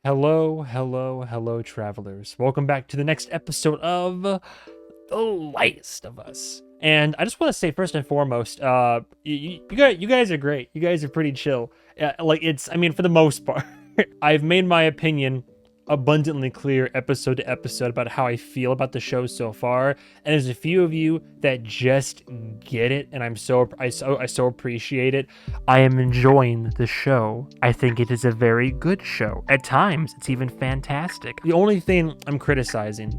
Hello, travelers. Welcome back to the next episode of The Lightest of Us. And I just want to say, first and foremost, you guys are great. You guys are pretty chill. For the most part, I've made my opinion abundantly clear episode to episode about how I feel about the show so far, and there's a few of you that just get it, and I so appreciate it. I am enjoying the show. I think it is a very good show. At times, it's even fantastic. The only thing I'm criticizing,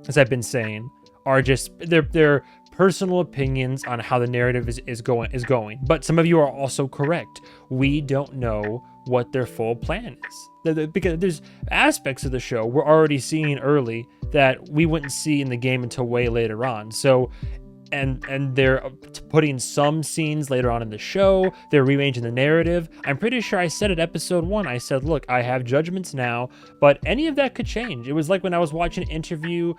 as I've been saying, are just their personal opinions on how the narrative is going. But some of you are also correct. We don't know what their full plan is. Because there's aspects of the show we're already seeing early that we wouldn't see in the game until way later on. So, and they're putting some scenes later on in the show. They're rearranging the narrative. I'm pretty sure I said at episode 1, I said, look, I have judgments now, but any of that could change. It was like when I was watching Interview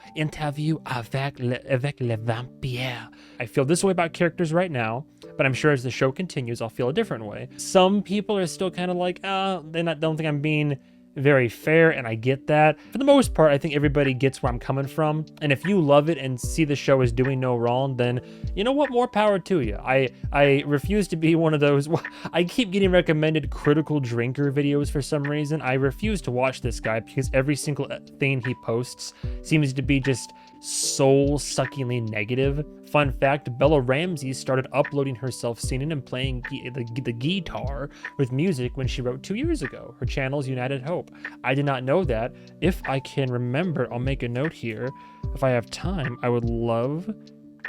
avec le vampire. I feel this way about characters right now, but I'm sure as the show continues, I'll feel a different way. Some people are still kind of like, don't think I'm being very fair, and I get that. For the most part, I think everybody gets where I'm coming from, and if you love it and see the show as doing no wrong, then you know what, more power to you. I refuse to be one of those. I keep getting recommended critical drinker videos for some reason. I refuse to watch this guy because every single thing he posts seems to be just soul-suckingly negative. Fun fact, Bella Ramsey started uploading herself singing and playing the guitar with music when she wrote 2 years ago. Her channel is United Hope. I did not know that. If I can remember, I'll make a note here. If I have time, I would love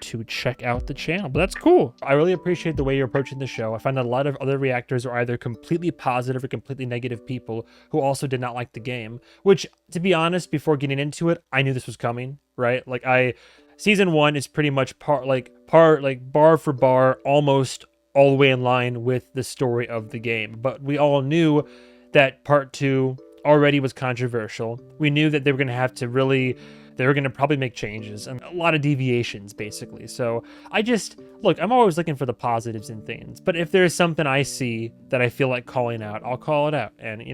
to check out the channel, but that's cool. I really appreciate the way you're approaching the show. I find that a lot of other reactors are either completely positive or completely negative people who also did not like the game, which, to be honest, before getting into it, I knew this was coming, right? Season 1 is pretty much bar for bar, almost all the way in line with the story of the game. But we all knew that part 2 already was controversial. We knew that they were going to probably make changes and a lot of deviations, basically. So I'm always looking for the positives in things. But if there's something I see that I feel like calling out, I'll call it out. And,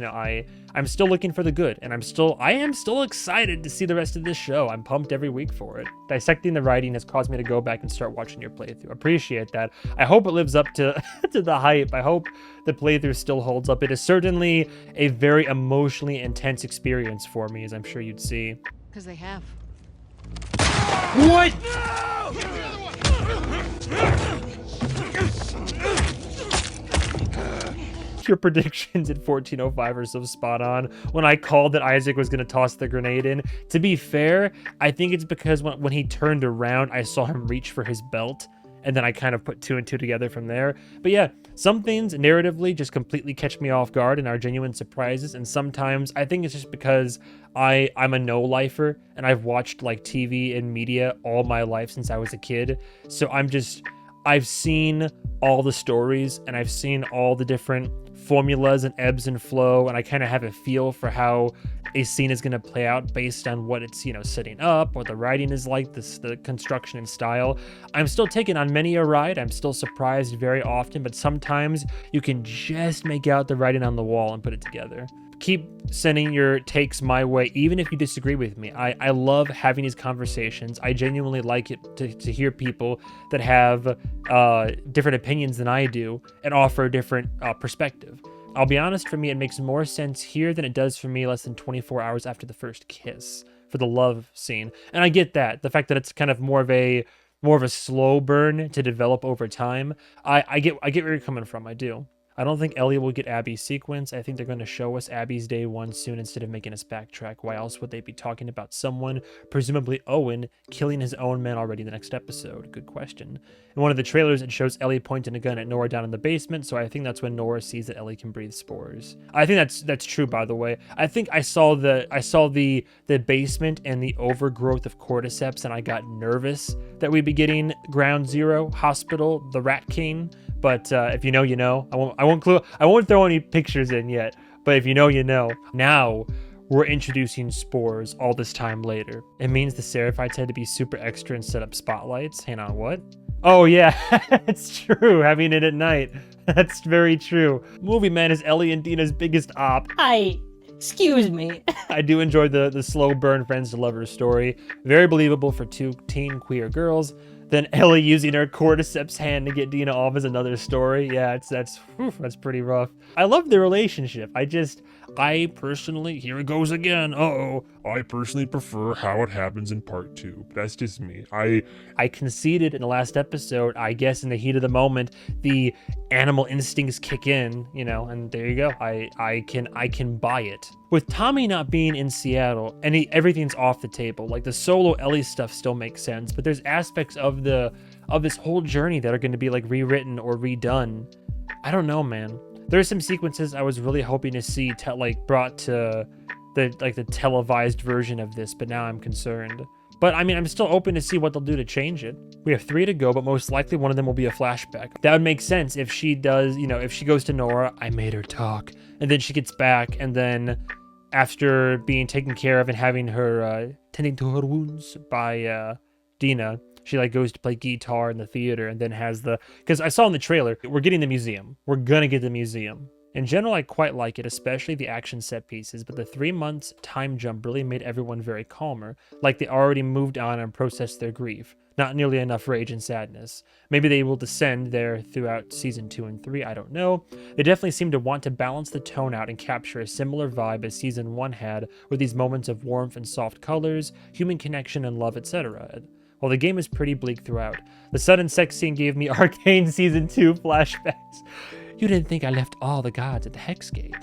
I'm still looking for the good. And I am still excited to see the rest of this show. I'm pumped every week for it. Dissecting the writing has caused me to go back and start watching your playthrough. Appreciate that. I hope it lives up to, to the hype. I hope the playthrough still holds up. It is certainly a very emotionally intense experience for me, as I'm sure you'd see. Because they have. What? Your predictions at 14:05 are so spot on. When I called that Isaac was going to toss the grenade in, to be fair, I think it's because when he turned around, I saw him reach for his belt, and then I kind of put 2 and 2 together from there. But yeah, some things narratively just completely catch me off guard and are genuine surprises, and sometimes I think it's just because I'm a no-lifer, and I've watched TV and media all my life since I was a kid. So I've seen all the stories, and I've seen all the different formulas and ebbs and flow, and I kind of have a feel for how a scene is going to play out based on what it's setting up, what the writing is like, the construction and style. I'm still taken on many a ride. I'm still surprised very often, but sometimes you can just make out the writing on the wall and put it together. Keep sending your takes my way, even if you disagree with me. I love having these conversations. I genuinely like it to hear people that have different opinions than I do and offer a different perspective. I'll be honest, for me, it makes more sense here than it does for me less than 24 hours after the first kiss for the love scene. And I get that. The fact that it's kind of more of a slow burn to develop over time. I get where you're coming from. I do. I don't think Ellie will get Abby's sequence. I think they're going to show us Abby's day 1 soon instead of making us backtrack. Why else would they be talking about someone, presumably Owen, killing his own men already in the next episode? Good question. In one of the trailers, it shows Ellie pointing a gun at Nora down in the basement, so I think that's when Nora sees that Ellie can breathe spores. I think that's true, by the way. I think I saw the basement and the overgrowth of cordyceps, and I got nervous that we'd be getting Ground Zero, Hospital, the Rat King. But if you know, you know. I won't throw any pictures in yet. But if you know, you know. Now we're introducing spores all this time later. It means the Seraphites had to be super extra and set up spotlights. Hang on, what? Oh yeah, it's true. Having it at night. That's very true. MovieMan is Ellie and Dina's biggest op. I Excuse me. I do enjoy the slow burn friends to lovers story. Very believable for two teen queer girls. Then Ellie using her cordyceps hand to get Dina off is another story. Yeah, that's pretty rough. I love the relationship. I personally, here it goes again. I personally prefer how it happens in part 2. But that's just me. I conceded in the last episode. I guess in the heat of the moment, the animal instincts kick in, and there you go. I can buy it. With Tommy not being in Seattle, and everything's off the table. Like the solo Ellie stuff still makes sense, but there's aspects of this whole journey that are going to be like rewritten or redone. I don't know, man. There's some sequences I was really hoping to see brought to the televised version of this, but now I'm concerned. But I mean, I'm still open to see what they'll do to change it. We have 3 to go, but most likely one of them will be a flashback. That would make sense if she does, if she goes to Nora, I made her talk, and then she gets back, and then after being taken care of and having her tending to her wounds by Dina, she goes to play guitar in the theater and then has because I saw in the trailer, we're getting the museum. We're gonna get the museum. In general, I quite like it, especially the action set pieces, but the 3 months time jump really made everyone very calmer, like they already moved on and processed their grief. Not nearly enough rage and sadness. Maybe they will descend there throughout season 2 and 3, I don't know. They definitely seem to want to balance the tone out and capture a similar vibe as season 1 had, with these moments of warmth and soft colors, human connection and love, etc. Well, the game is pretty bleak throughout. The sudden sex scene gave me Arcane Season 2 flashbacks. You didn't think I left all the gods at the Hex Gate.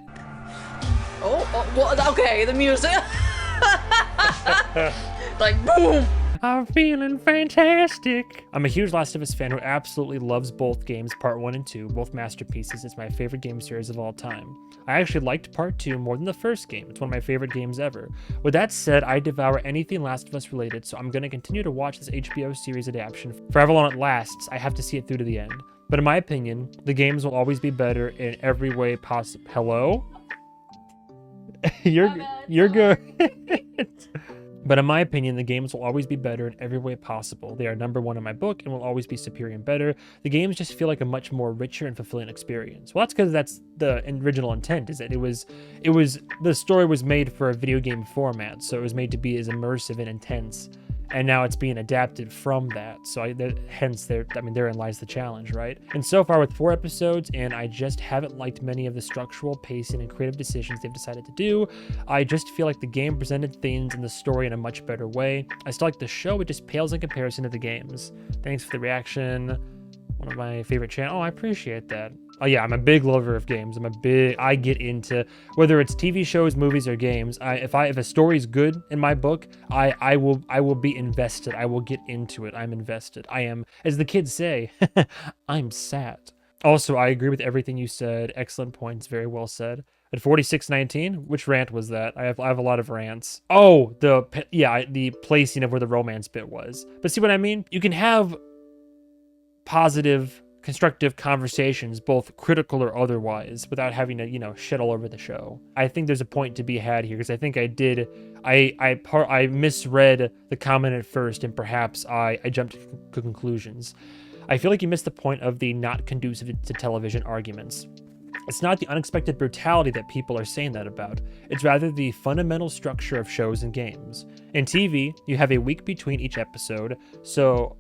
Well, okay, the music. Boom. I'm feeling fantastic. I'm a huge Last of Us fan who absolutely loves both games, Part 1 and 2, both masterpieces. It's my favorite game series of all time. I actually liked Part 2 more than the first game. It's one of my favorite games ever. With that said, I devour anything Last of Us related, so I'm going to continue to watch this HBO series adaptation. For however long it lasts, I have to see it through to the end. But in my opinion, the games will always be better in every way possible. Hello? You're good. But in my opinion, the games will always be better in every way possible. They are number 1 in my book and will always be superior and better. The games just feel like a much more richer and fulfilling experience. Well, that's because that's the original intent, is that the story was made for a video game format, so it was made to be as immersive and intense. And now it's being adapted from that. So therein lies the challenge, right? And so far with 4 episodes, and I just haven't liked many of the structural, pacing, and creative decisions they've decided to do. I just feel like the game presented things in the story in a much better way. I still like the show, it just pales in comparison to the games. Thanks for the reaction. One of my favorite channels. Oh, I appreciate that. Oh yeah, I'm a big lover of games. I get into, whether it's TV shows, movies, or games. If a story's good in my book, I will be invested. I will get into it. I'm invested. I am, as the kids say, I'm sat. Also, I agree with everything you said. Excellent points. Very well said. At 46:19, which rant was that? I have a lot of rants. Oh, the placing of where the romance bit was. But see what I mean? You can have positive, constructive conversations, both critical or otherwise, without having to, shit all over the show. I think there's a point to be had here, because I think I misread the comment at first, and perhaps I jumped to conclusions. I feel like you missed the point of the not conducive to television arguments. It's not the unexpected brutality that people are saying that about. It's rather the fundamental structure of shows and games. In TV, you have a week between each episode, so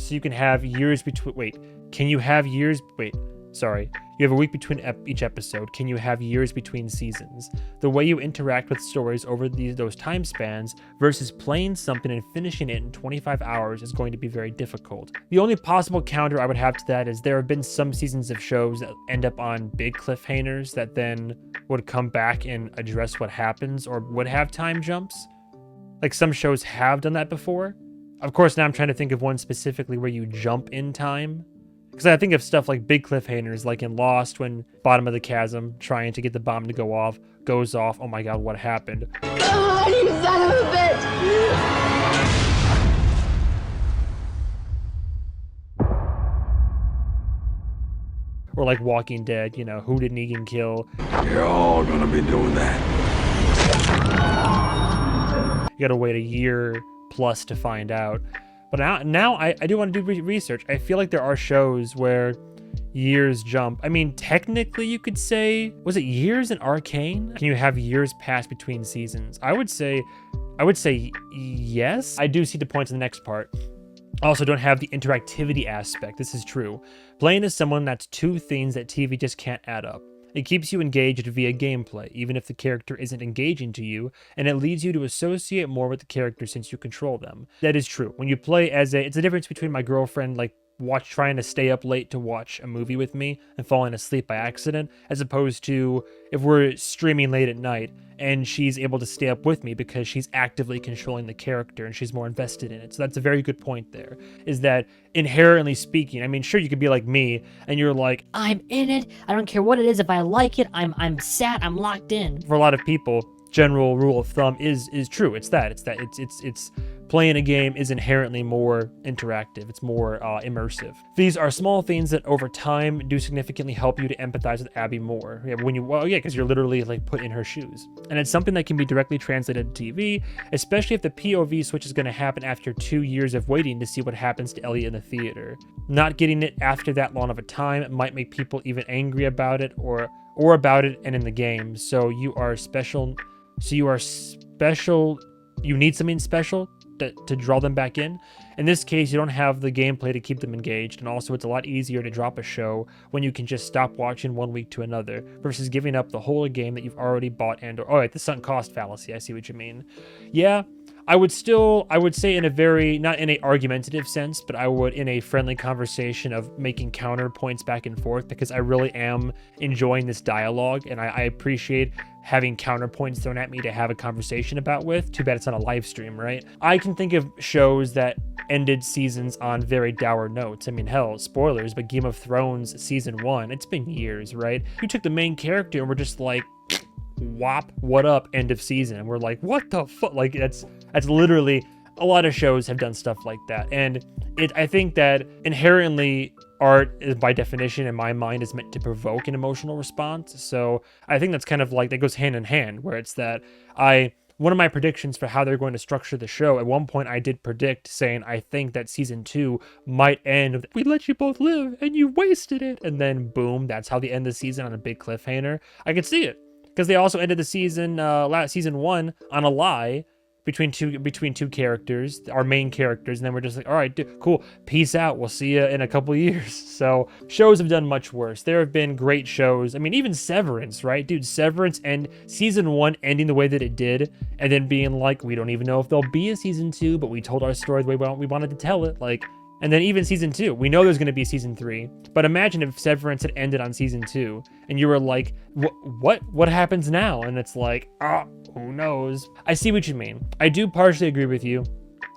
you can have years between. You have a week between each episode. Can you have years between seasons? The way you interact with stories over those time spans versus playing something and finishing it in 25 hours is going to be very difficult. The only possible counter I would have to that is there have been some seasons of shows that end up on big cliffhangers that then would come back and address what happens or would have time jumps. Like some shows have done that before. Of course, now I'm trying to think of one specifically where you jump in time. Because I think of stuff like big cliffhangers, like in Lost, when bottom of the chasm, trying to get the bomb to go off, goes off. Oh my god, what happened? God, you son of a bitch! Or like Walking Dead, who did Negan kill? You're all gonna be doing that. You gotta wait a year plus to find out. But now I do want to do research. I feel like there are shows where years jump. I mean, technically you could say, was it years in Arcane? Can you have years pass between seasons? I would say yes. I do see the points in the next part. Also, don't have the interactivity aspect. This is true. Playing as someone, that's two things that TV just can't add up. It keeps you engaged via gameplay, even if the character isn't engaging to you, and it leads you to associate more with the character since you control them. That is true. When you play as it's the difference between my girlfriend, like, trying to stay up late to watch a movie with me and falling asleep by accident, as opposed to if we're streaming late at night and she's able to stay up with me because she's actively controlling the character and she's more invested in it. So that's a very good point there, is that inherently speaking, I mean, sure, you could be like me and you're like, I'm in it. I don't care what it is. If I like it, I'm sat. I'm locked in. for a lot of people, general rule of thumb is true. It's playing a game is inherently more interactive. It's more immersive. These are small things that over time do significantly help you to empathize with Abby more. Because you're literally like put in her shoes. And it's something that can be directly translated to TV, especially if the POV switch is going to happen after 2 years of waiting to see what happens to Ellie in the theater. Not getting it after that long of a time might make people even angry about it or about it and in the game. So you are special. You need something special to draw them back in. In this case, you don't have the gameplay to keep them engaged, and also it's a lot easier to drop a show when you can just stop watching 1 week to another versus giving up the whole game that you've already bought the sunk cost fallacy. I see what you mean. Yeah, I would say in a very, not in a argumentative sense, but I would in a friendly conversation of making counterpoints back and forth, because I really am enjoying this dialogue and I appreciate having counterpoints thrown at me to have a conversation about with. Too bad it's not a live stream, right? I can think of shows that ended seasons on very dour notes. I mean, hell, spoilers, but Game of Thrones season 1, it's been years, right? You took the main character and we're just like, whop, what up, end of season. And we're like, what the fuck? Like, that's literally, a lot of shows have done stuff like that. And I think that inherently art is, by definition, in my mind, is meant to provoke an emotional response. So I think that's kind of like, that goes hand in hand, where it's that one of my predictions for how they're going to structure the show, at one point I did predict saying, I think that season 2 might end with, we let you both live and you wasted it. And then boom, that's how they end the season, on a big cliffhanger. I could see it, because they also ended the season, season 1 on a lie between two characters, our main characters, and then we're just like, all right, dude, cool, peace out, we'll see you in a couple years. So shows have done much worse. There have been great shows. I mean, even Severance, right? Dude, Severance and season 1 ending the way that it did, and then being like, we don't even know if there'll be a season 2, but we told our story the way we wanted to tell it. Like, and then even season 2, we know there's going to be season 3, but imagine if Severance had ended on season 2 and you were like, what happens now? And it's like, who knows? I see what you mean. I do partially agree with you.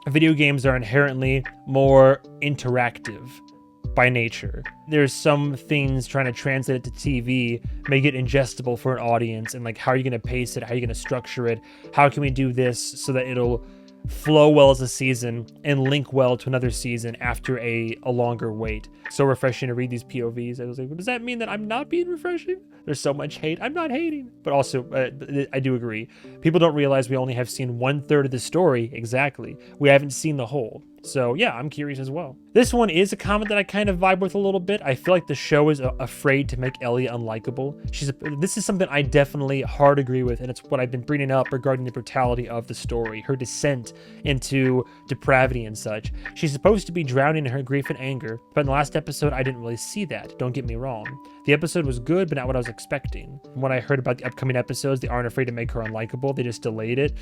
Video games are inherently more interactive by nature. There's some things trying to translate it to TV make it ingestible for an audience, and like, how are you going to pace it? How are you going to structure it? How can we do this so that it'll flow well as a season and link well to another season after a longer wait? So refreshing to read these POVs. I was like, well, does that mean that I'm not being refreshing? There's so much hate. I'm not hating. But also, I do agree. People don't realize we only have seen 1/3 of the story exactly. We haven't seen the whole. So yeah, I'm curious as well. This one is a comment that I kind of vibe with a little bit. I feel like the show is afraid to make Ellie unlikable. This is something I definitely hard agree with, and it's what I've been bringing up regarding the brutality of the story, her descent into depravity and such. She's supposed to be drowning in her grief and anger, but in the last episode, I didn't really see that. Don't get me wrong. The episode was good, but not what I was expecting. When I heard about the upcoming episodes, they aren't afraid to make her unlikable. They just delayed it.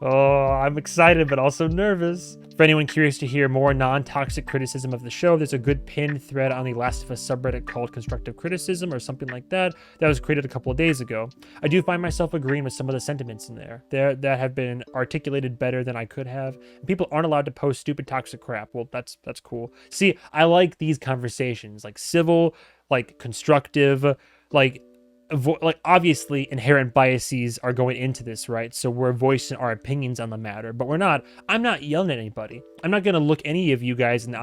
Oh, I'm excited, but also nervous. For anyone curious to hear more non-toxic criticism of the show, there's a good pinned thread on the Last of Us subreddit called Constructive Criticism or something like that was created a couple of days ago. I do find myself agreeing with some of the sentiments in there that have been articulated better than I could have. People aren't allowed to post stupid toxic crap. Well, that's cool. See, I like these conversations, like civil, like constructive, like obviously inherent biases are going into this, right? So we're voicing our opinions on the matter, but I'm not yelling at anybody. I'm not going to look any of you guys and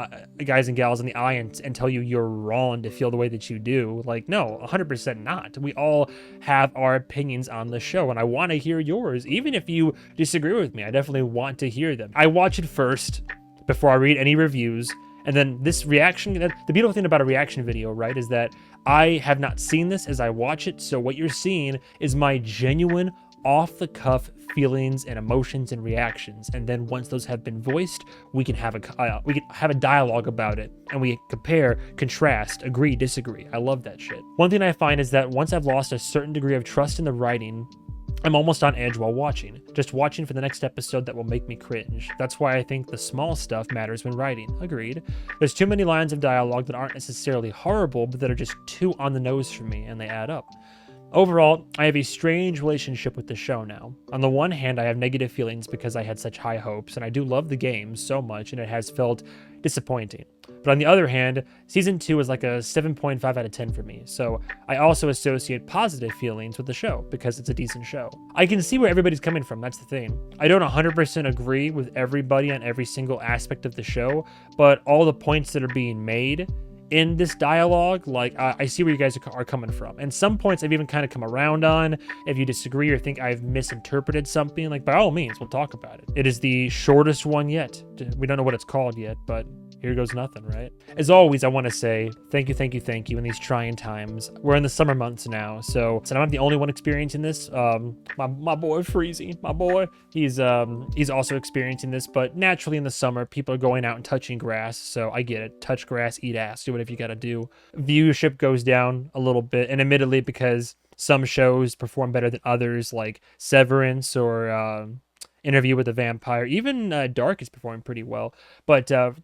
gals in the eye and tell you you're wrong to feel the way that you do. Like, no, 100% not. We all have our opinions on the show, and I want to hear yours. Even if you disagree with me, I definitely want to hear them. I watch it first before I read any reviews, And then this reaction, the beautiful thing about a reaction video, right, is that I have not seen this as I watch it. So what you're seeing is my genuine off the cuff feelings and emotions and reactions. And then once those have been voiced, we can have a dialogue about it, and we compare, contrast, agree, disagree. I love that shit. One thing I find is that once I've lost a certain degree of trust in the writing, I'm almost on edge while watching, just watching for the next episode that will make me cringe. That's why I think the small stuff matters when writing. Agreed. There's too many lines of dialogue that aren't necessarily horrible, but that are just too on the nose for me, and they add up. Overall, I have a strange relationship with the show now. On the one hand, I have negative feelings because I had such high hopes, and I do love the game so much, and it has felt disappointing. But on the other hand, season 2 is like a 7.5 out of 10 for me, so I also associate positive feelings with the show because it's a decent show. I can see where everybody's coming from, that's the thing. I don't 100% agree with everybody on every single aspect of the show, but all the points that are being made in this dialogue, like, I see where you guys are coming from. And some points I've even kind of come around on. If you disagree or think I've misinterpreted something, like, by all means, we'll talk about it. It is the shortest one yet. We don't know what it's called yet, but here goes nothing, right? As always, I want to say thank you in these trying times. We're in the summer months now, so I'm not the only one experiencing this. My boy Freezy, my boy, he's also experiencing this, but naturally in the summer, people are going out and touching grass, so I get it. Touch grass, eat ass, do whatever you gotta do. Viewership goes down a little bit, and admittedly because some shows perform better than others, like Severance or Interview with a Vampire. Even Dark is performing pretty well. But so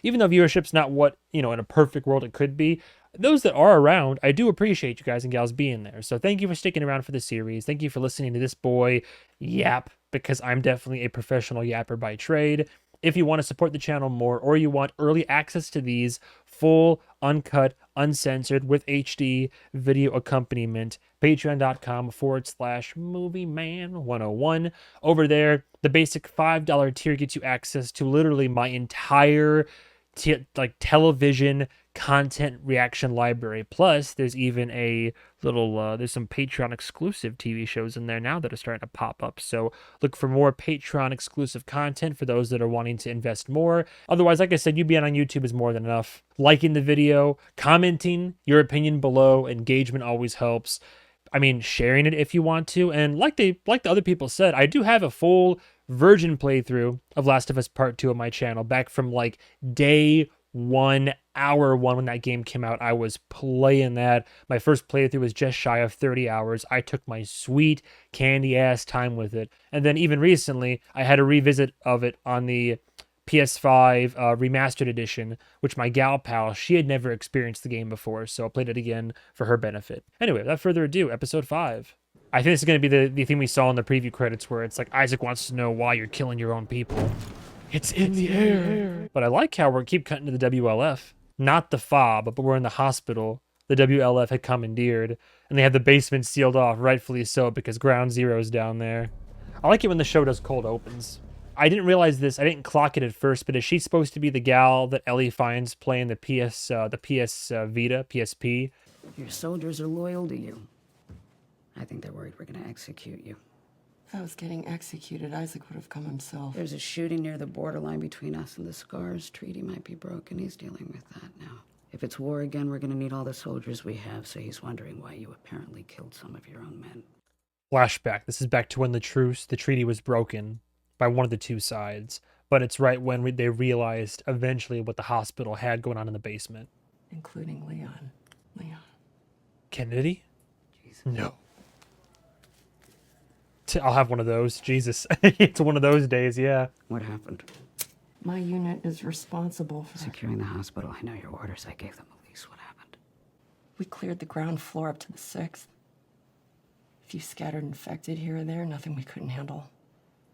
even though viewership's not what, in a perfect world it could be, those that are around, I do appreciate you guys and gals being there. So thank you for sticking around for the series. Thank you for listening to this boy yap, because I'm definitely a professional yapper by trade. If you want to support the channel more, or you want early access to these full, uncut, uncensored, with HD video accompaniment, patreon.com/MovieMan101. Over there, the basic $5 tier gets you access to literally my entire television content reaction library. Plus, there's even a little, there's some Patreon exclusive TV shows in there now that are starting to pop up. So look for more Patreon exclusive content for those that are wanting to invest more. Otherwise, like I said, you being on YouTube is more than enough. Liking the video, commenting your opinion below, engagement always helps. I mean, sharing it if you want to. And like the other people said, I do have a full virgin playthrough of Last of Us Part 2 on my channel, back from like day 1, hour 1 when that game came out. I was playing that. My first playthrough was just shy of 30 hours. I took my sweet candy ass time with it. And then even recently, I had a revisit of it on the PS5 remastered edition, which my gal pal, she had never experienced the game before, so I played it again for her benefit. Anyway, without further ado, episode 5. I think this is going to be the thing we saw in the preview credits, where it's like, Isaac wants to know why you're killing your own people. It's in the air. But I like how we keep cutting to the WLF. Not the fob, but we're in the hospital. The WLF had commandeered, and they have the basement sealed off, rightfully so, because Ground Zero's down there. I like it when the show does cold opens. I didn't realize this. I didn't clock it at first, but is she supposed to be the gal that Ellie finds playing the PS Vita, PSP? Your soldiers are loyal to you. I think they're worried we're gonna execute you. If I was getting executed, Isaac would have come himself. There's a shooting near the borderline between us and the Scars. Treaty might be broken. He's dealing with that now. If it's war again, we're gonna need all the soldiers we have, so he's wondering why you apparently killed some of your own men. Flashback. This is back to when the treaty was broken by one of the two sides. But it's right when they realized eventually what the hospital had going on in the basement. Including Leon. Kennedy? Jesus. No. I'll have one of those. Jesus. It's one of those days, yeah. What happened? My unit is responsible for Securing the hospital. I know your orders. I gave them a lease. What happened? We cleared the ground floor up to the 6th. A few scattered infected here and there, nothing we couldn't handle.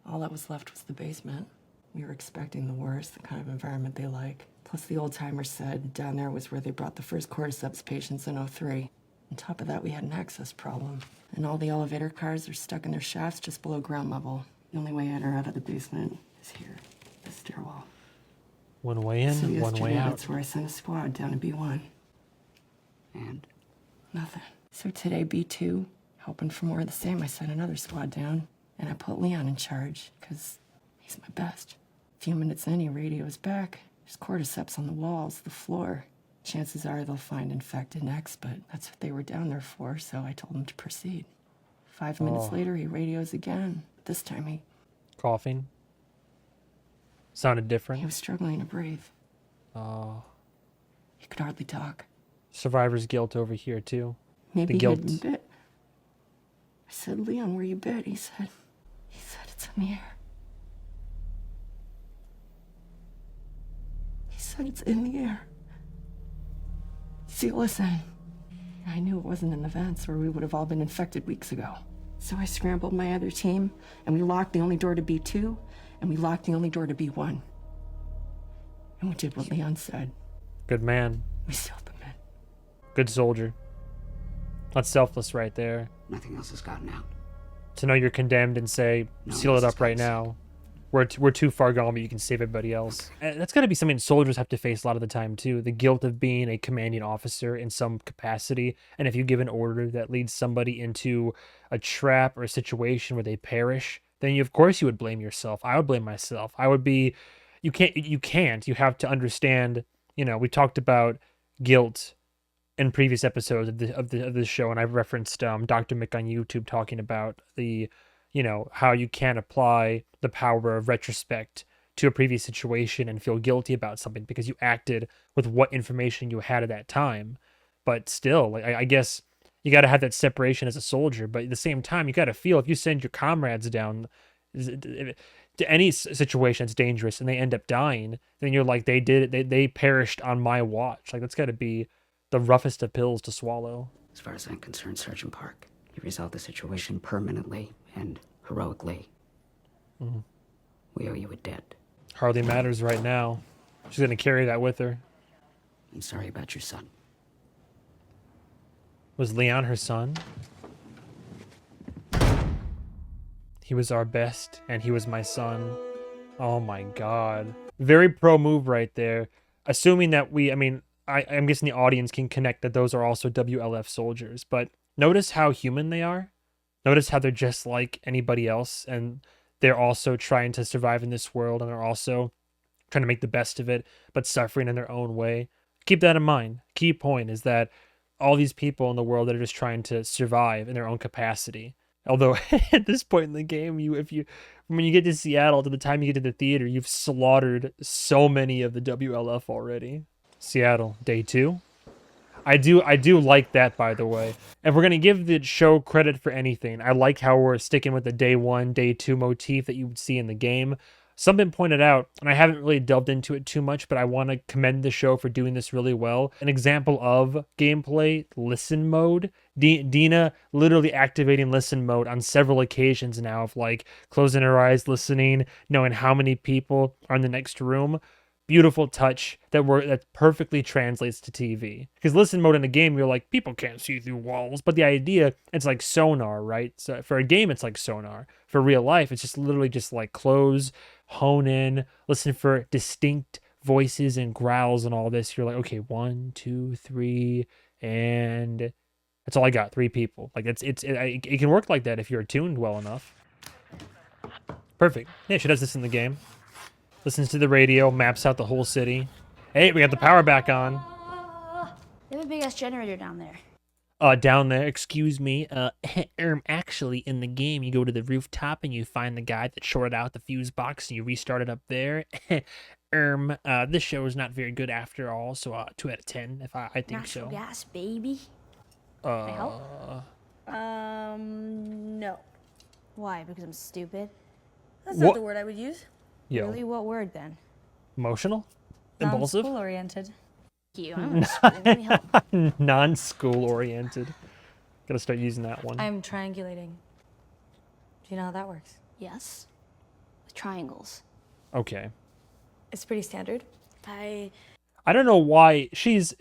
All that was left was the basement. We were expecting the worst, the kind of environment they like. Plus the old-timers said down there was where they brought the first cordyceps patients in '03. On top of that, we had an access problem. And all the elevator cars are stuck in their shafts just below ground level. The only way in or out of the basement is here, the stairwell. One way in, So one way out. That's where I sent a squad down to B1. And? Nothing. So today, B2, hoping for more of the same, I sent another squad down. And I put Leon in charge, because he's my best. A few minutes in, he radios back. There's cordyceps on the walls, the floor. Chances are they'll find infected next, but that's what they were down there for, so I told him to proceed. 5 minutes later, he radios again. This time he Coughing. Sounded different. was struggling to breathe. Oh. He could hardly talk. Survivor's guilt over here, too. Maybe The he had guilt. been bit. I said, Leon, where you bit? He said it's in the air. He said it's in the air. See, listen. I knew it wasn't in the vents or we would have all been infected weeks ago. So I scrambled my other team, and we locked the only door to B2, and we locked the only door to B1. And we did what Leon said. Good man. We sealed them in. Good soldier. That's selfless right there. Nothing else has gotten out. To know you're condemned and say, No seal one it else up right has. now. We're too far gone, but you can save everybody else. And that's got to be something soldiers have to face a lot of the time, too. The guilt of being a commanding officer in some capacity. And if you give an order that leads somebody into a trap or a situation where they perish, then of course you would blame yourself. I would blame myself. I would be... You can't. You have to understand, we talked about guilt in previous episodes of this show, and I've referenced Dr. Mick on YouTube talking about the... how you can't apply the power of retrospect to a previous situation and feel guilty about something because you acted with what information you had at that time. But still, like I guess you got to have that separation as a soldier. But at the same time, you got to feel if you send your comrades down to any situation that's dangerous and they end up dying, then you're like, they perished on my watch. Like that's got to be the roughest of pills to swallow. As far as I'm concerned, Sergeant Park, you resolved the situation permanently and heroically. Mm-hmm. We owe you a debt. Hardly matters right now. She's gonna carry that with her. I'm sorry about your son. Was Leon her son? He was our best, and he was my son. Oh my god. Very pro move right there. Assuming that I'm guessing the audience can connect that those are also WLF soldiers, but notice how human they are. Notice how they're just like anybody else, and they're also trying to survive in this world, and they're also trying to make the best of it, but suffering in their own way. Keep that in mind. Key point is that all these people in the world that are just trying to survive in their own capacity. Although at this point in the game, when you get to Seattle, to the time you get to the theater, you've slaughtered so many of the WLF already. Seattle, day 2. I do like that, by the way. If we're gonna give the show credit for anything, I like how we're sticking with the day 1, day 2 motif that you would see in the game. Something pointed out, and I haven't really delved into it too much, but I want to commend the show for doing this really well. An example of gameplay, listen mode. Dina literally activating listen mode on several occasions now of like closing her eyes, listening, knowing how many people are in the next room. Beautiful touch that perfectly translates to TV. Because listen mode in a game, you're like, people can't see through walls. But the idea, it's like sonar, right? So for a game, it's like sonar. For real life, it's just literally just like close, hone in, listen for distinct voices and growls and all this. You're like, okay, 1, 2, 3, and that's all I got. 3 people. Like it can work like that if you're attuned well enough. Perfect. Yeah, she does this in the game. Listens to the radio, maps out the whole city. Hey, we got the power back on. They have a big ass generator down there. Down there, excuse me. Actually, in the game, you go to the rooftop and you find the guy that shorted out the fuse box and you restart it up there. This show is not very good after all, so 2 out of 10, if I think Natural so. gas, baby. Can I help? No. Why? Because I'm stupid? That's What? not the word I would use. Yo, Really? What word then? emotional? Impulsive? Non-school oriented. You. I'm in school. Let me help. Non-school oriented. Gotta start using that one. I'm triangulating. Do you know how that works? Yes. With triangles. Okay. It's pretty standard. I don't know why she is.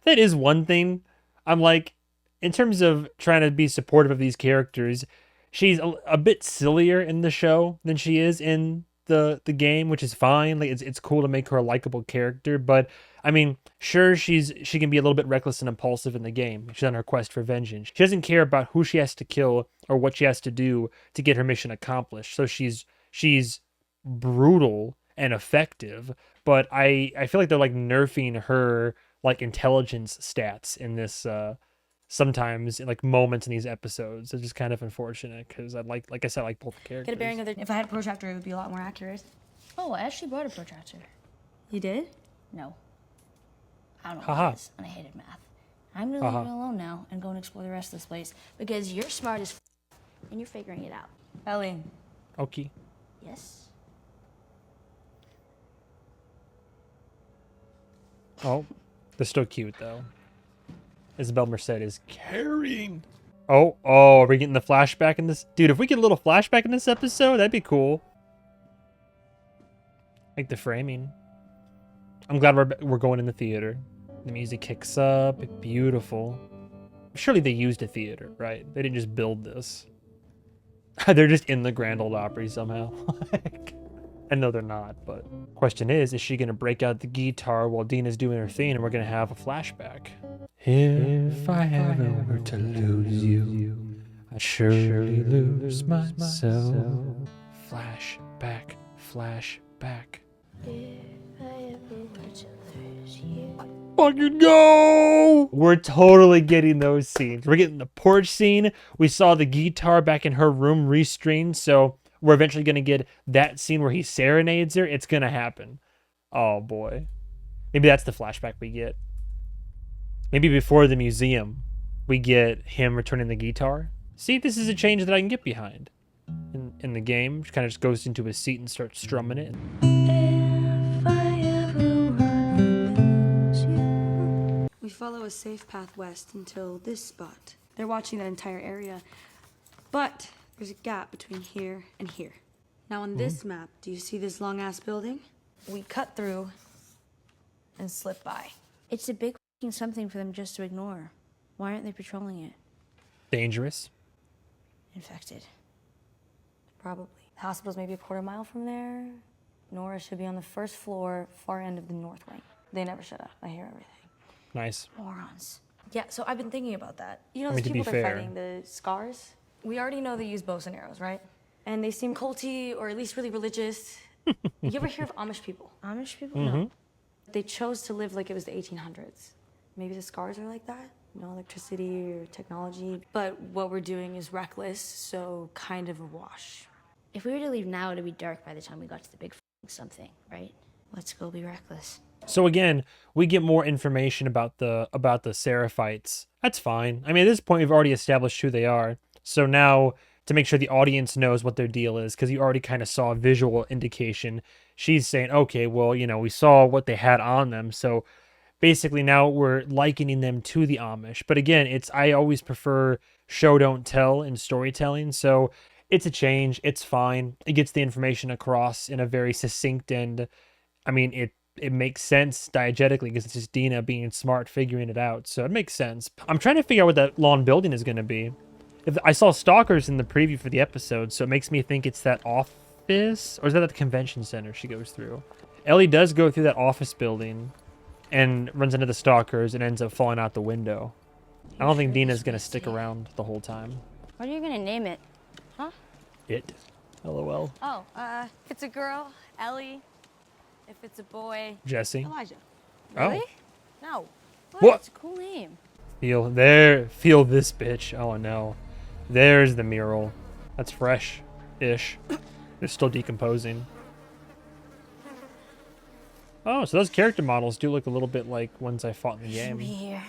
That is one thing. I'm like, in terms of trying to be supportive of these characters, she's a bit sillier in the show than she is in the game, which is fine. Like it's cool to make her a likable character, but I mean, sure, she can be a little bit reckless and impulsive in the game. She's on her quest for vengeance. She doesn't care about who she has to kill or what she has to do to get her mission accomplished. So she's brutal and effective. But I feel like they're like nerfing her like intelligence stats in this sometimes in like moments in these episodes. It's just kind of unfortunate because I like I said, I like both the characters. Get a bearing of if I had a protractor, it would be a lot more accurate. Oh, I actually brought a protractor. You did? No. I don't know Haha. what it is, and I hated math. I'm gonna leave it alone now and go and explore the rest of this place because you're smart as and you're figuring it out. Ellie. Okay. Yes? Oh, they're still cute though. Isabel Merced is carrying. Oh, are we getting the flashback in this? Dude, if we get a little flashback in this episode, that'd be cool. Like the framing. I'm glad we're going in the theater. The music kicks up. Beautiful. Surely they used a theater, right? They didn't just build this. They're just in the Grand Ole Opry somehow. I know they're not, but question is she going to break out the guitar while Dina's doing her thing and we're going to have a flashback? If I ever were to lose you, I'd surely lose myself. Flashback, flashback. If I ever were to lose you. Fucking go! We're totally getting those scenes. We're getting the porch scene. We saw the guitar back in her room restringed, so we're eventually going to get that scene where he serenades her. It's going to happen. Oh, boy. Maybe that's the flashback we get. Maybe before the museum, we get him returning the guitar. See, this is a change that I can get behind. In the game, she kind of just goes into his seat and starts strumming it. We follow a safe path west until this spot. They're watching that entire area. But there's a gap between here and here. Now on this map, do you see this long-ass building? We cut through and slip by. It's a big f***ing something for them just to ignore. Why aren't they patrolling it? Dangerous. Infected. Probably. The hospital's maybe a quarter mile from there. Nora should be on the first floor, far end of the north wing. They never shut up. I hear everything. Nice. Morons. Yeah, so I've been thinking about that. You know I mean, those to be people they're fair. fighting, the scars? We already know they use bows and arrows, right? And they seem culty or at least really religious. You ever hear of Amish people? Amish people? Mm-hmm. No. They chose to live like it was the 1800s. Maybe the scars are like that? No electricity or technology. But what we're doing is reckless, so kind of a wash. If we were to leave now, it'd be dark by the time we got to the big f***ing something, right? Let's go be reckless. So again, we get more information about the Seraphites. That's fine. I mean, at this point, we've already established who they are. So now, to make sure the audience knows what their deal is, because you already kind of saw a visual indication, she's saying, okay, well, you know, we saw what they had on them. So basically now we're likening them to the Amish. But again, I always prefer show, don't tell in storytelling. So it's a change. It's fine. It gets the information across in a very succinct and, I mean, it makes sense diegetically because it's just Dina being smart, figuring it out. So it makes sense. I'm trying to figure out what that lawn building is going to be. I saw Stalkers in the preview for the episode, so it makes me think it's that office, or is that at the convention center she goes through? Ellie does go through that office building and runs into the Stalkers and ends up falling out the window. I don't think Dina's going to stick around the whole time. What are you gonna name it? Huh? It. LOL. Oh, if it's a girl, Ellie. If it's a boy, Jesse. Elijah. Oh. No. What? It's a cool name. Feel this bitch. Oh no. There's the mural. That's fresh-ish. They're still decomposing. Oh, so those character models do look a little bit like ones I fought in the Shouldn't be game. here.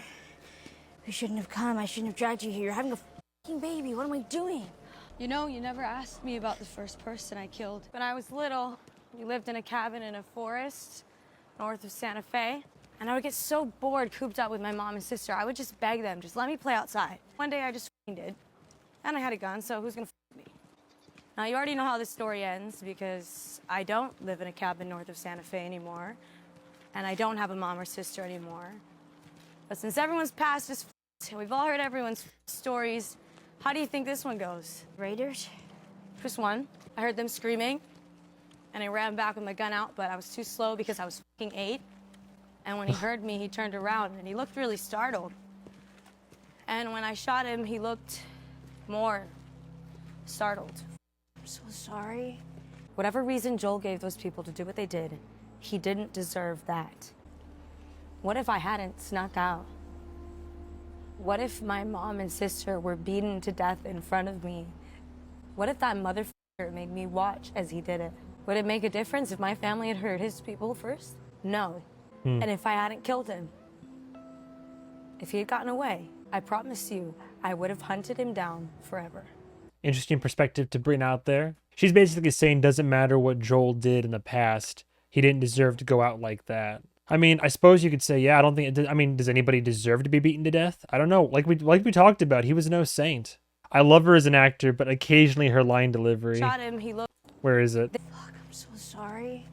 We shouldn't have come. I shouldn't have dragged you here. You're having a f***ing baby. What am I doing? You know, you never asked me about the first person I killed. when I was little, we lived in a cabin in a forest north of Santa Fe. And I would get so bored cooped up with my mom and sister, I would just beg them, just let me play outside. One day I just f***ing did. And I had a gun, so who's gonna f*** me? Now you already know how this story ends because I don't live in a cabin north of Santa Fe anymore. And I don't have a mom or sister anymore. But since everyone's past is f***ed, we've all heard everyone's stories, how do you think this one goes? Raiders? Just one. I heard them screaming, and I ran back with my gun out, but I was too slow because I was f***ing 8. And when he heard me, he turned around, and he looked really startled. And when I shot him, he looked more startled. I'm so sorry. Whatever reason Joel gave those people to do what they did, he didn't deserve that. What if I hadn't snuck out? What if my mom and sister were beaten to death in front of me? What if that motherfucker made me watch as he did it? Would it make a difference if my family had hurt his people first? No. And if I hadn't killed him, if he had gotten away, I promise you, I would have hunted him down forever. Interesting perspective to bring out there. She's basically saying doesn't matter what Joel did in the past, he didn't deserve to go out like that. I mean, I suppose you could say, yeah, I don't think it did. I mean, does anybody deserve to be beaten to death? I don't know. Like we talked about, he was no saint. I love her as an actor, but occasionally her line delivery. Shot him, he looked. Where is it? Fuck, I'm so sorry.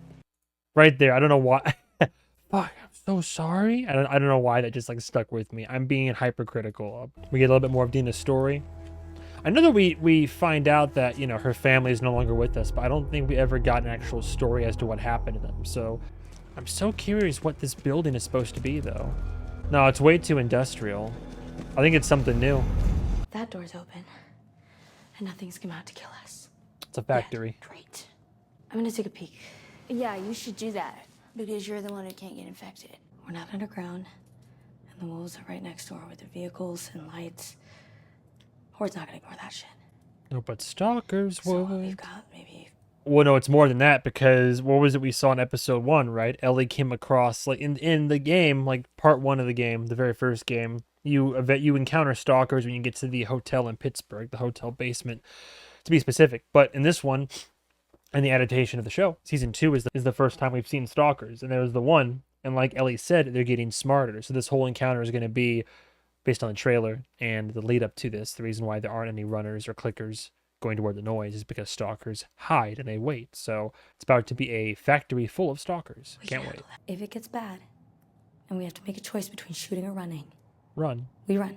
Right there. I don't know why. Fuck, I'm so sorry. I don't know why that just like stuck with me. I'm being hypercritical. We get a little bit more of Dina's story. I know that we find out that, you know, her family is no longer with us, but I don't think we ever got an actual story as to what happened to them. So I'm so curious what this building is supposed to be, though. No, it's way too industrial. I think it's something new. That door's open, and nothing's come out to kill us. It's a factory. Yeah, great. I'm gonna take a peek. Yeah, you should do that. Because you're the one who can't get infected. We're not underground, and the wolves are right next door with their vehicles and lights. Horde's not gonna ignore that shit. No, but Stalkers So would. we've got maybe... Well, no, it's more than that, because what was it we saw in episode 1, right? Ellie came across, like, in the game, like, part 1 of the game, the very first game, you encounter Stalkers when you get to the hotel in Pittsburgh, the hotel basement, to be specific. But in this one, and the adaptation of the show, season 2 is the first time we've seen Stalkers, and there was the one, and like Ellie said, they're getting smarter. So this whole encounter is going to be based on the trailer and the lead up to this. The reason why there aren't any runners or clickers going toward the noise is because Stalkers hide and they wait. So it's about to be a factory full of Stalkers. Can't wait. If it gets bad, and we have to make a choice between shooting or running, Run. we run.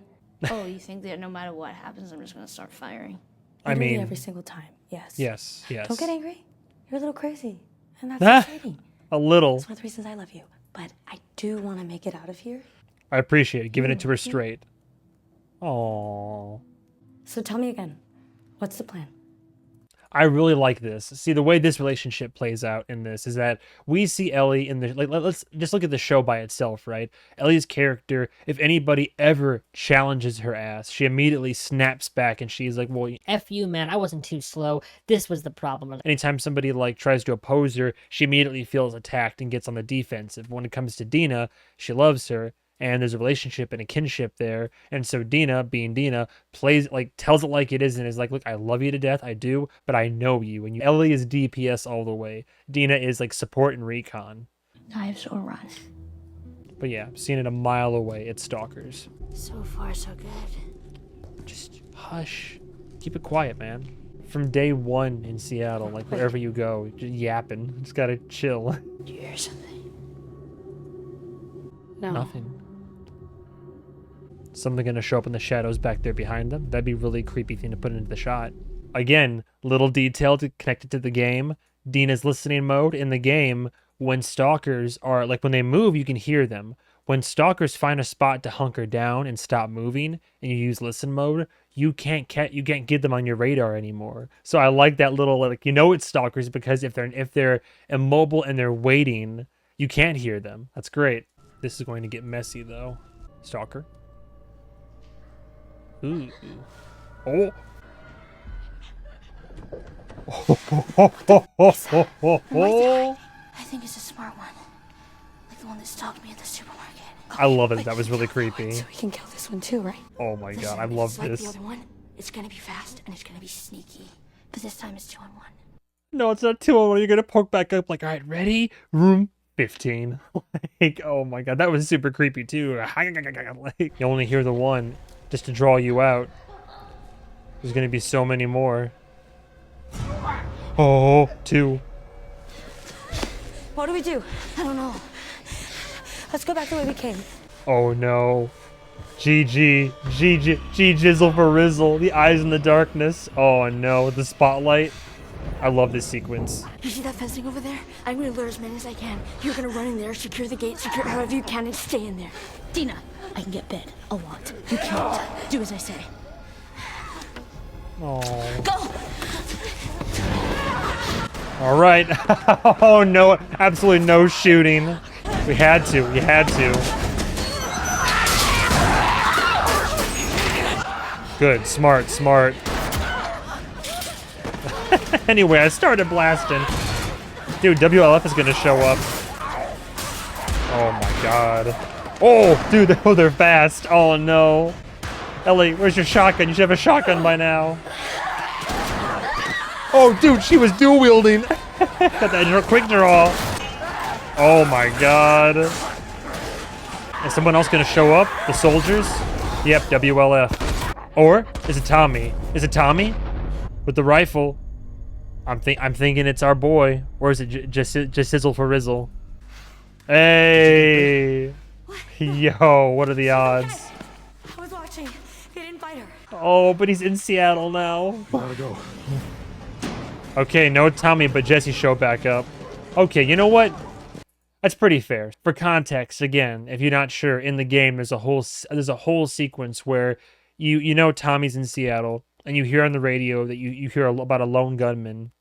Oh, you think that no matter what happens, I'm just gonna start firing? I Literally mean, every single time. Yes. yes. Don't get angry. You're a little crazy, and that's exciting. A little. That's one of the reasons I love you. But I do want to make it out of here. I appreciate it. Giving it to her straight. Aww. So tell me again, what's the plan? I really like this. See, the way this relationship plays out in this is that we see Ellie in the, like, let's just look at the show by itself, right? Ellie's character, if anybody ever challenges her ass, she immediately snaps back and she's like, well, F you, man. I wasn't too slow. This was the problem. anytime somebody like tries to oppose her, she immediately feels attacked and gets on the defensive. When it comes to Dina, she loves her. And there's a relationship and a kinship there. And so Dina, being Dina, tells it like it is and is like, look, I love you to death. I do, but I know you. And Ellie is DPS all the way. Dina is like support and recon. Knives or run. But yeah, seeing it a mile away, it's Stalkers. So far, so good. Just hush. Keep it quiet, man. From day 1 in Seattle, like wherever you go, just yapping. Just gotta chill. Do you hear something? No. Nothing. Something gonna show up in the shadows back there behind them. That'd be a really creepy thing to put into the shot. Again, little detail to connect it to the game. Dina's listening mode in the game. When Stalkers are, like, when they move, you can hear them. When Stalkers find a spot to hunker down and stop moving, and you use listen mode, you can't get them on your radar anymore. So I like that little, like, you know it's Stalkers because if they're immobile and they're waiting, you can't hear them. That's great. This is going to get messy though. Stalker. Ooh. Oh. I think it's a smart one. Like the one that stalked me at the supermarket. I love it. That was really creepy. So we can kill this one too, right? Oh my Listen, god, I if love it's like this. the other one, it's gonna be fast and it's gonna be sneaky. But this time it's 2 on 1. No, it's not 2 on 1. You're gonna poke back up like, all right, ready? Room 15. Like, oh my god, that was super creepy too. Like, you only hear the one just to draw you out. There's gonna be so many more. Oh, 2. What do we do? I don't know. Let's go back the way we came. Oh no. GG. Jizzle for Rizzle. The eyes in the darkness. Oh no. The spotlight. I love this sequence. You see that fencing over there? I'm gonna lure as many as I can. You're gonna run in there, secure the gate, secure however you can, and stay in there. Dina, I can get bed a lot. You can't. Do as I say. Oh. Go! All right. Oh no, absolutely no shooting. We had to. Good, smart. Anyway, I started blasting. Dude, WLF is gonna show up. Oh my god. Oh, dude, they're fast. Oh no. Ellie, where's your shotgun? You should have a shotgun by now. Oh, dude, she was dual wielding. Got that quick draw. Oh my god. Is someone else gonna show up? The soldiers? Yep, WLF. Or is it Tommy? Is it Tommy with the rifle? I'm thinking it's our boy. Or is it just sizzle for rizzle? Hey. Yo, what are the odds? I was watching. They didn't fight her. Oh, but he's in Seattle now. Gotta go. Okay, no Tommy, but Jesse showed back up. Okay, you know what? That's pretty fair. For context, again, if you're not sure, in the game there's a whole sequence where you know Tommy's in Seattle, and you hear on the radio that you hear about a lone gunman,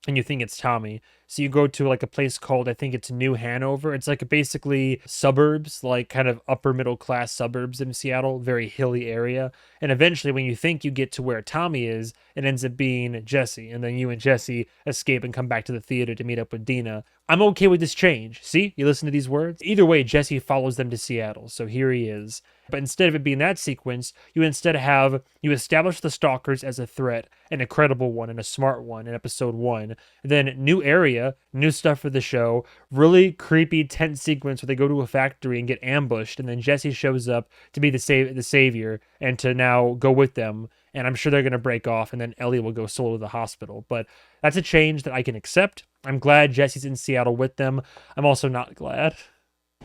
and you think it's Tommy. So you go to like a place called, I think it's New Hanover. It's like basically suburbs, like kind of upper middle class suburbs in Seattle, very hilly area. And eventually when you think you get to where Tommy is, it ends up being Jesse. And then you and Jesse escape and come back to the theater to meet up with Dina. I'm okay with this change. See, you listen to these words? Either way, Jesse follows them to Seattle. So here he is. But instead of it being that sequence, you establish the Stalkers as a threat, an incredible one and a smart one in episode 1. Then new area, new stuff for the show, really creepy, tense sequence where they go to a factory and get ambushed, and then Jesse shows up to be the savior and to now go with them. And I'm sure they're going to break off, and then Ellie will go solo to the hospital. But that's a change that I can accept. I'm glad Jesse's in Seattle with them. I'm also not glad.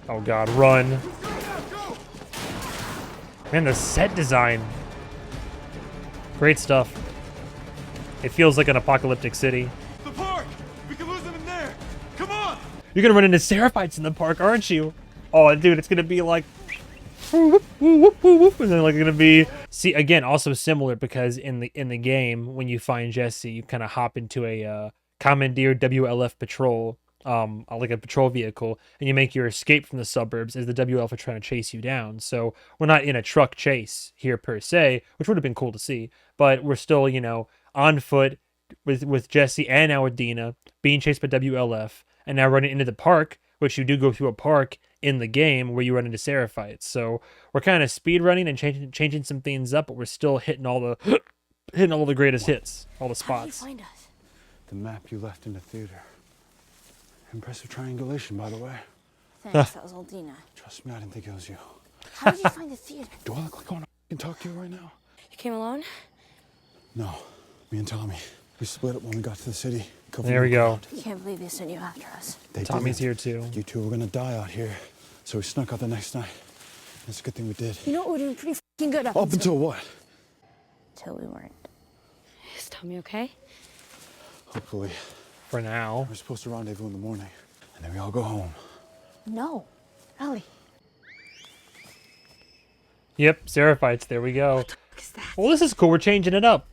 Oh god, run. Man, the set design. Great stuff. It feels like an apocalyptic city. The park! We can lose them in there! Come on! You're gonna run into Seraphites in the park, aren't you? Oh, dude, it's gonna be like... And then like gonna be... See, again, also similar because in the game, when you find Jesse, you kind of hop into a commandeered WLF patrol, like a patrol vehicle, and you make your escape from the suburbs as the WLF are trying to chase you down. So we're not in a truck chase here per se, which would have been cool to see, but we're still, you know, on foot with Jesse and now with Dina being chased by WLF, and now running into the park, which you do go through a park in the game where you run into Seraphites. So we're kind of speed running and changing some things up, but we're still hitting all the greatest hits, all the spots. How did you find us? The map you left in the theater. Impressive triangulation, by the way. Thanks, that was old Dina. Trust me, I didn't think it was you. How did you find the theater? Do I look like I want to talk to you right now? You came alone? No. Me and Tommy. We split up when we got to the city. There we go. I can't believe they sent you after us. Tommy's here too. You two were gonna die out here, so we snuck out the next night. It's a good thing we did. You know what, we're doing pretty f***ing good Up until what? Until we weren't. Is Tommy okay? Hopefully. For now. We're supposed to rendezvous in the morning, and then we all go home. No. Ellie. Yep, Seraphites, there we go. Well, this is cool, we're changing it up.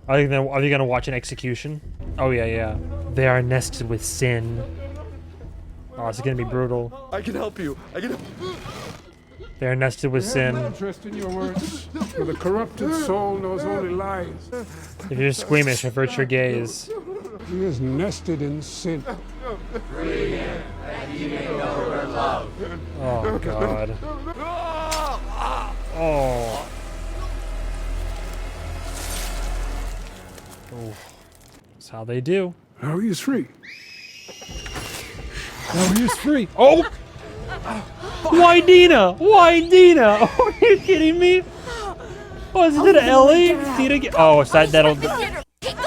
Are you gonna watch an execution? Oh yeah. They are nested with sin. Oh, it's gonna be brutal. I can help you. They are nested with sin. Interest in your words, for the corrupted soul knows only lies. If you're squeamish, avert your gaze. He is nested in sin. Oh god. Oh. That's how they do. Now he is free. Now he is free. Oh! Why Dina? Why Dina? Oh, are you kidding me? Oh, is it Ellie? Dina get... Oh, it's that'll...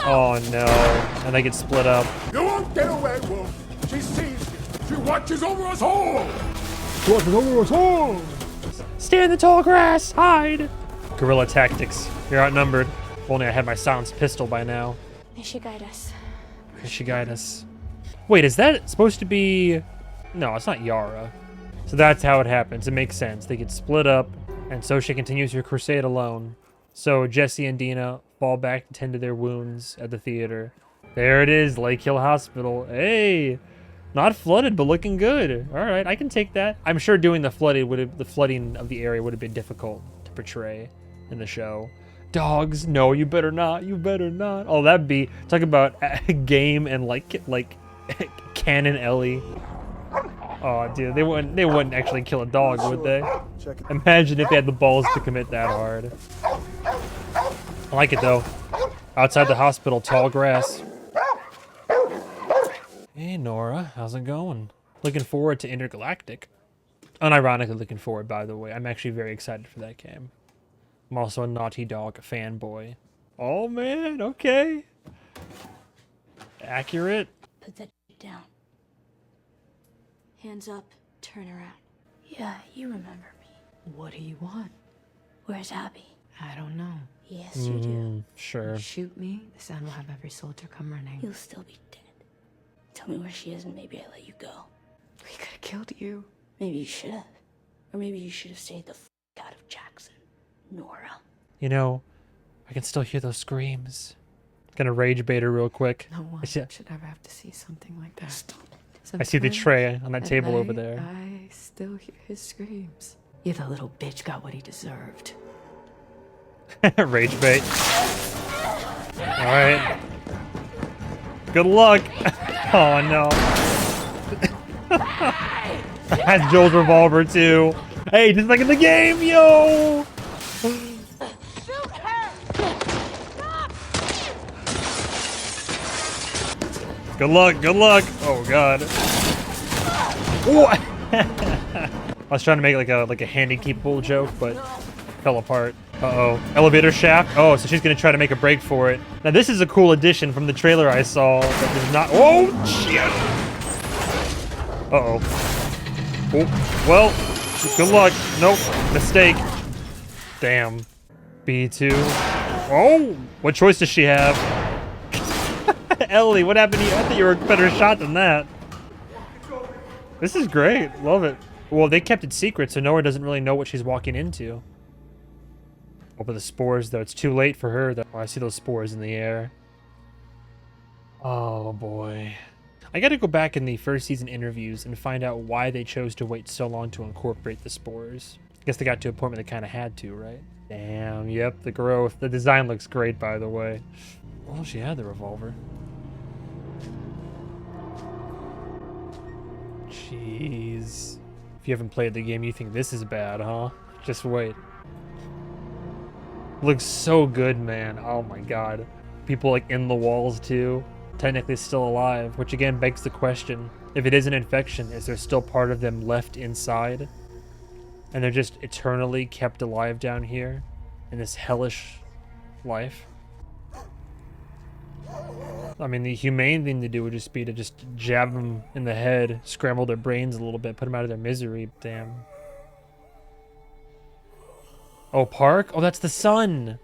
Oh no. And they get split up. You won't get away, Wolf. She sees you. She watches over us all. She watches over us all. Stay in the tall grass. Hide. Guerrilla tactics. You're outnumbered. If only I had my silenced pistol by now. May she guide us. May she guide us. Wait, is that supposed to be... No, it's not Yara. So that's how it happens. It makes sense. They get split up, and so she continues her crusade alone. So Jesse and Dina fall back to tend to their wounds at the theater. There it is, Lake Hill Hospital. Hey, not flooded, but looking good. All right, I can take that. I'm sure doing the flooding of the area would have been difficult to portray in the show. Dogs, no, you better not. You better not. Oh, that'd be talk about game and like canon Ellie. Oh, dude, they wouldn't actually kill a dog, would they? Imagine if they had the balls to commit that hard. I like it though. Outside the hospital, tall grass. Hey Nora, how's it going? Looking forward to Intergalactic. Unironically looking forward, by the way. I'm actually very excited for that game. I'm also a Naughty Dog fanboy. Oh man, okay. Accurate. Put that down. Hands up, turn around. Yeah, you remember me. What do you want? Where's Abby? I don't know. Yes, you do. Sure. Shoot me, the sound will have every soldier come running. You'll still be dead. Tell me where she is and maybe I let you go. We could have killed you. Maybe you should have. Or maybe you should have stayed the f out of Jackson. Nora. You know, I can still hear those screams. Gonna rage bait her real quick. No one should ever have to see something like that. Stop it. I see the tray on that table over there. I still hear his screams. Yeah, the little bitch got what he deserved. Rage bait. Alright. Good luck. Oh no. That's Joel's revolver too. Hey, just like in the game, yo! Good luck, good luck. Oh god. What? I was trying to make like a handy keepable joke, but fell apart. Uh-oh. Elevator shaft. Oh, so she's gonna try to make a break for it. Now this is a cool addition from the trailer I saw that does not. Oh shit! Uh-oh. Oh, well, good luck. Nope. Mistake. Damn. B2. Oh! What choice does she have? Ellie, what happened to you? I thought you were a better shot than that. This is great. Love it. Well, they kept it secret, so Nora doesn't really know what she's walking into. Oh, but the spores, though. It's too late for her, though. Oh, I see those spores in the air. Oh, boy. I gotta go back in the first season interviews and find out why they chose to wait so long to incorporate the spores. I guess they got to a point where they kind of had to, right? Damn, yep, the growth. The design looks great, by the way. Well, she had the revolver. Jeez. If you haven't played the game, you think this is bad, huh? Just wait. Looks so good, man. Oh my god. People like in the walls too. Technically still alive, which again begs the question, if it is an infection, is there still part of them left inside? And they're just eternally kept alive down here in this hellish life? I mean, the humane thing to do would just be to just jab them in the head, scramble their brains a little bit, put them out of their misery. Damn. Oh, Park? Oh, that's the son.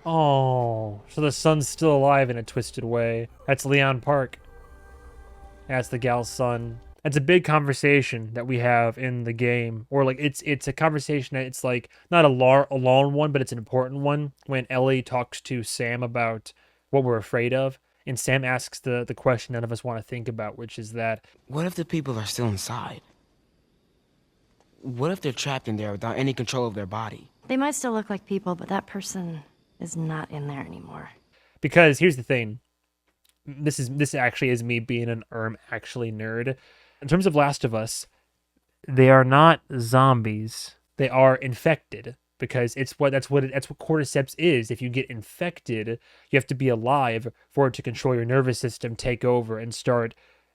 Oh, so the son's still alive in a twisted way. That's Leon Park. That's the gal's son. That's a big conversation that we have in the game. Or like it's a conversation that it's like not a long one, but it's an important one. When Ellie talks to Sam about what we're afraid of. And Sam asks the question none of us want to think about, which is that... What if the people are still inside? What if they're trapped in there without any control of their body? They might still look like people, but that person is not in there anymore. Because here's the thing. This actually is me being an actually nerd. In terms of Last of Us, they are not zombies. They are infected. Because that's what cordyceps is. If you get infected, you have to be alive for it to control your nervous system, take over, and start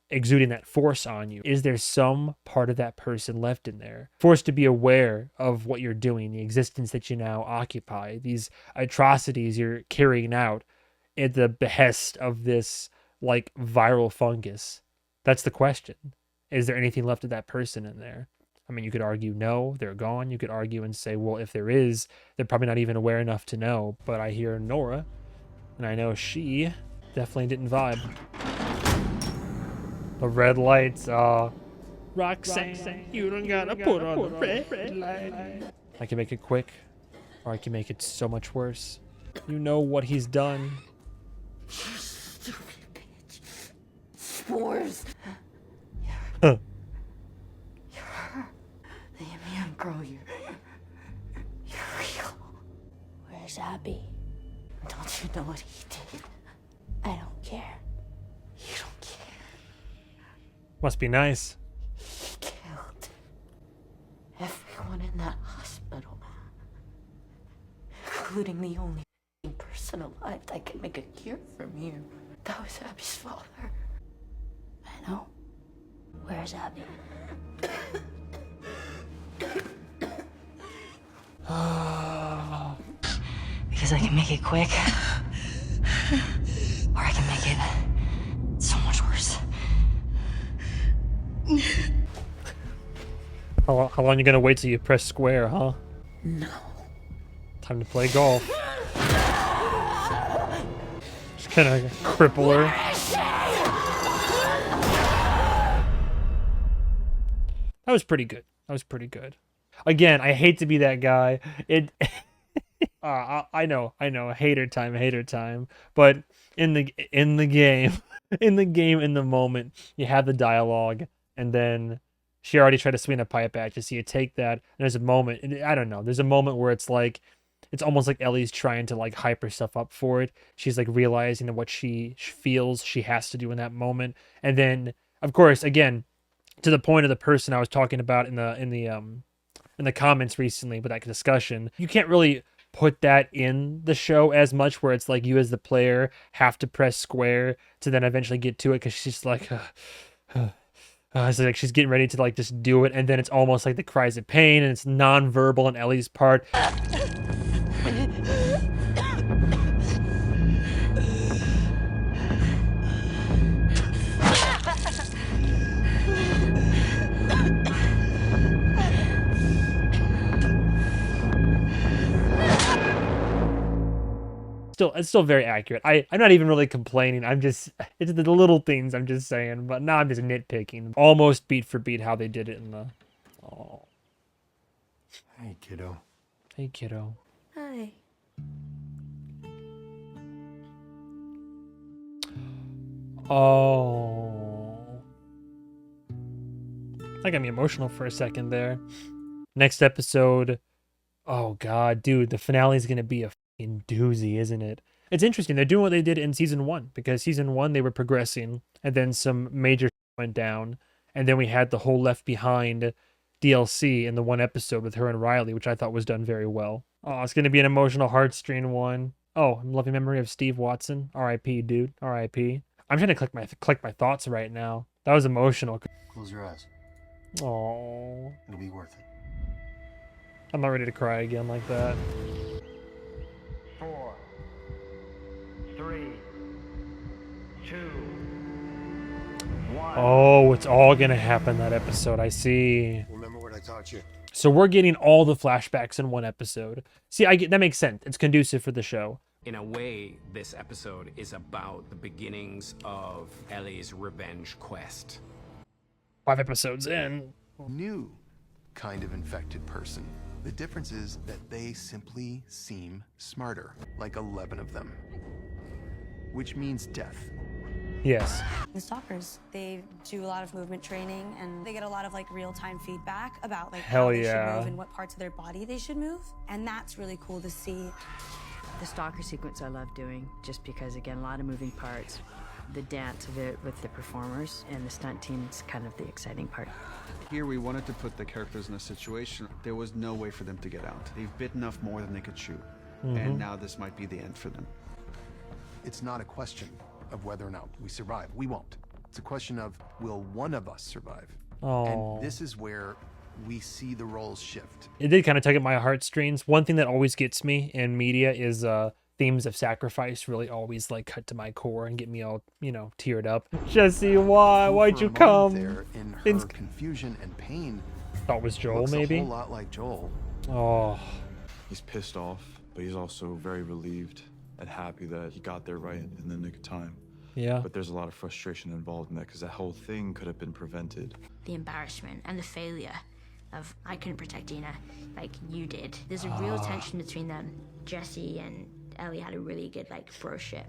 exuding that force on you. Is there some part of that person left in there? Forced to be aware of what you're doing, the existence that you now occupy, these atrocities you're carrying out at the behest of this, like, viral fungus. That's the question. Is there anything left of that person in there? I mean, you could argue no, they're gone. You could argue and say, well, if there is, they're probably not even aware enough to know. But I hear Nora, and I know she definitely didn't vibe. The red lights, Roxanne, you don't gotta put on the red light. I can make it quick, or I can make it so much worse. You know what he's done. spores. Huh. You're her. The immune girl. You're real. Where's Abby? Don't you know what he did? I don't care. You don't care. Must be nice. He killed everyone in that hospital, including the only person alive that can make a cure from you. That was Abby's father. I know. Where's Abby? Because I can make it quick, or I can make it so much worse. How long you gonna wait till you press square, huh? No. Time to play golf. Just gonna cripple her. That was pretty good. That was pretty good. Again, I hate to be that guy. I know, hater time. But in the game, in the moment, you have the dialogue, and then she already tried to swing a pipe at you, so you take that. And there's a moment, and I don't know, there's a moment where it's like, it's almost like Ellie's trying to like hype herself up for it. She's like realizing that what she feels she has to do in that moment, and then of course, again, to the point of the person I was talking about in the comments recently with that discussion, you can't really put that in the show as much, where it's like you as the player have to press square to then eventually get to it, because she's like it's like she's getting ready to like just do it, and then it's almost like the cries of pain, and it's non-verbal on Ellie's part. It's still very accurate. I'm not even really complaining. It's the little things I'm just saying, but now I'm just nitpicking. Almost beat for beat how they did it in the... Oh. Hey, kiddo. Hey, kiddo. Hi. Oh. That got me emotional for a second there. Next episode. Oh, God, dude. The finale is going to be a doozy, isn't it? It's interesting. They're doing what they did in season 1, because season 1 they were progressing, and then some major went down, and then we had the whole Left Behind DLC in the one episode with her and Riley, which I thought was done very well. Oh, it's gonna be an emotional heartstring one. Oh, in loving memory of Steve Watson. R.I.P. dude. R.I.P. I'm trying to collect my thoughts right now. That was emotional. Close your eyes. Oh, It'll be worth it. I'm not ready to cry again like that. 4, 3, 2, 1. Oh, it's all gonna happen that episode. I see. Remember what I taught you. So we're getting all the flashbacks in one episode. See, that makes sense. It's conducive for the show. In a way, this episode is about the beginnings of Ellie's revenge quest. 5 episodes in. New kind of infected person. The difference is that they simply seem smarter, like 11 of them. Which means death. Yes. The Stalkers, they do a lot of movement training, and they get a lot of like real-time feedback about like how they should move and what parts of their body they should move. And that's really cool to see. The Stalker sequence I love doing, just because, again, a lot of moving parts. The dance of it with the performers and the stunt team is kind of the exciting part. Here we wanted to put the characters in a situation there was no way for them to get out. They've bitten off more than they could chew. And now this might be the end for them. It's not a question of whether or not we survive. We won't. It's a question of, will one of us survive? Oh. And this is where we see the roles shift. It did kind of tug at my heartstrings. One thing that always gets me in media is themes of sacrifice really always like cut to my core and get me all, teared up. Jesse, why'd you come? There, in her confusion and pain, thought it was Joel, looks maybe? a whole lot like Joel. Oh. He's pissed off, but he's also very relieved and happy that he got there right in the nick of time. Yeah. But there's a lot of frustration involved in that, because that whole thing could have been prevented. The embarrassment and the failure of, I couldn't protect Dina like you did. There's a real tension between them. Jesse and Ellie had a really good broship,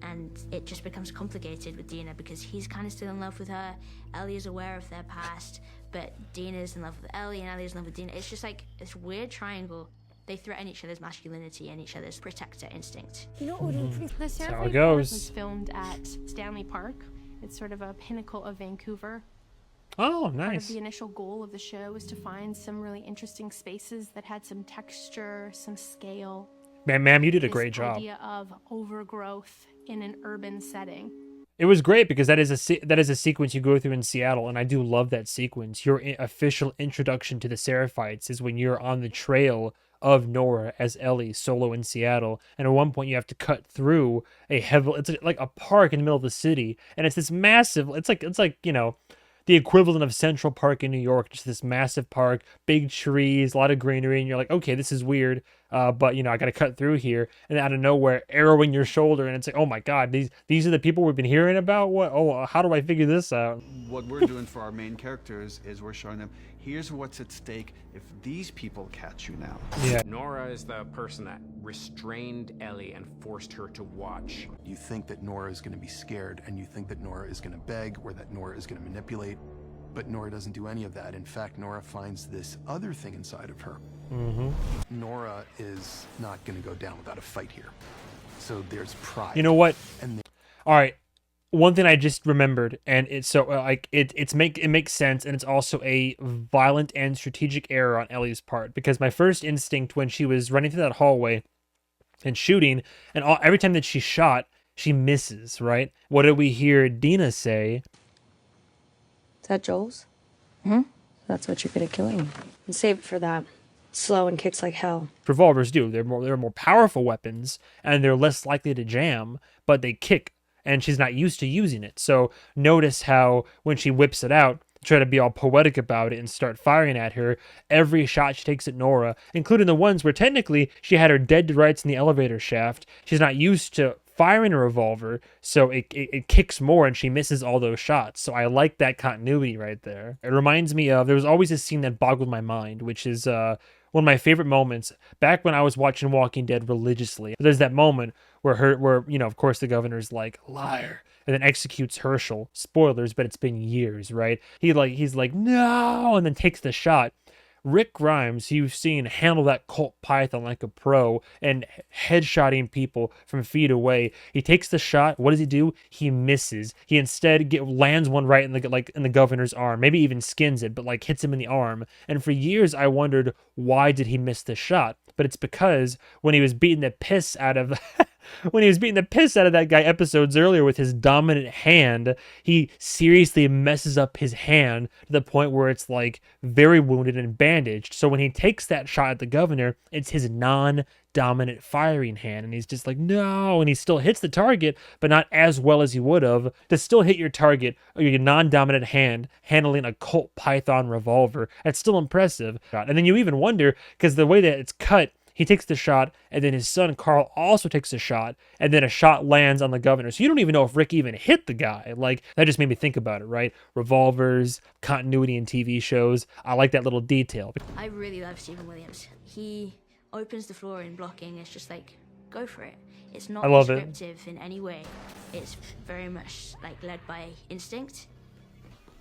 and it just becomes complicated with Dina because he's kind of still in love with her. Ellie is aware of their past, but Dina's in love with Ellie, and Ellie's in love with Dina. It's just like this weird triangle. They threaten each other's masculinity and each other's protector instinct. The how it Seraphite goes. was filmed at Stanley Park. It's sort of a pinnacle of Vancouver. Oh, Part of nice. the initial goal of the show was to find some really interesting spaces that had some texture, some scale. Man, ma'am, you did a This great job. idea of overgrowth in an urban setting. It was great because that is a sequence you go through in Seattle, and I do love that sequence. Your official introduction to the Seraphites is when you're on the trail of Nora as Ellie solo in Seattle, and at one point you have to cut through it's like a park in the middle of the city, and it's this massive. It's like you know, the equivalent of Central Park in New York, just this massive park, big trees, a lot of greenery, and you're like, okay, this is weird, but you know, I got to cut through here, and out of nowhere, arrowing your shoulder, and it's like, oh my God, these are the people we've been hearing about. What? Oh, how do I figure this out? What we're doing for our main characters is we're showing them, here's what's at stake if these people catch you now. Yeah. Nora is the person that restrained Ellie and forced her to watch. You think that Nora is going to be scared, and you think that Nora is going to beg, or that Nora is going to manipulate, but Nora doesn't do any of that. In fact, Nora finds this other thing inside of her. Nora is not going to go down without a fight here. So there's pride. You know what? And All right. One thing I just remembered, and it's so like it makes sense, and it's also a violent and strategic error on Ellie's part, because my first instinct when she was running through that hallway and shooting, and every time that she shot, she misses. Right? What did we hear Dina say? Is that Joel's? That's what you're good at killing. And save it for that. Slow and kicks like hell. Revolvers do. They're more powerful weapons, and they're less likely to jam, but they kick. And she's not used to using it. So notice how when she whips it out, try to be all poetic about it and start firing at her, every shot she takes at Nora, including the ones where technically she had her dead to rights in the elevator shaft, she's not used to firing a revolver, so it kicks more and she misses all those shots. So I like that continuity right there. It reminds me of, there was always a scene that boggled my mind, which is one of my favorite moments back when I was watching Walking Dead religiously. There's that moment where you know, of course, the governor's like, liar, and then executes Herschel. Spoilers, but it's been years, right? He's like, no, and then takes the shot. Rick Grimes, you've seen handle that cult python like a pro and headshotting people from feet away. He takes the shot. What does he do? He misses. He instead lands one right in the governor's arm, maybe even skins it, but like hits him in the arm. And for years I wondered, why did he miss the shot? But it's because when he was beating the piss out of that guy episodes earlier with his dominant hand, he seriously messes up his hand to the point where it's like very wounded and bandaged. So when he takes that shot at the governor, it's his non-dominant firing hand, and he's just like, no, and he still hits the target, but not as well as he would have. To still hit your target, or your non-dominant hand handling a Colt Python revolver, that's still impressive. And then you even wonder, because the way that it's cut, he takes the shot, and then his son Carl also takes a shot, and then a shot lands on the governor. So you don't even know if Rick even hit the guy. Like, that just made me think about it, right? Revolvers, continuity in TV shows. I like that little detail. I really love Stephen Williams. He opens the floor in blocking. It's just like, go for it. It's not descriptive in any way. It's very much like led by instinct.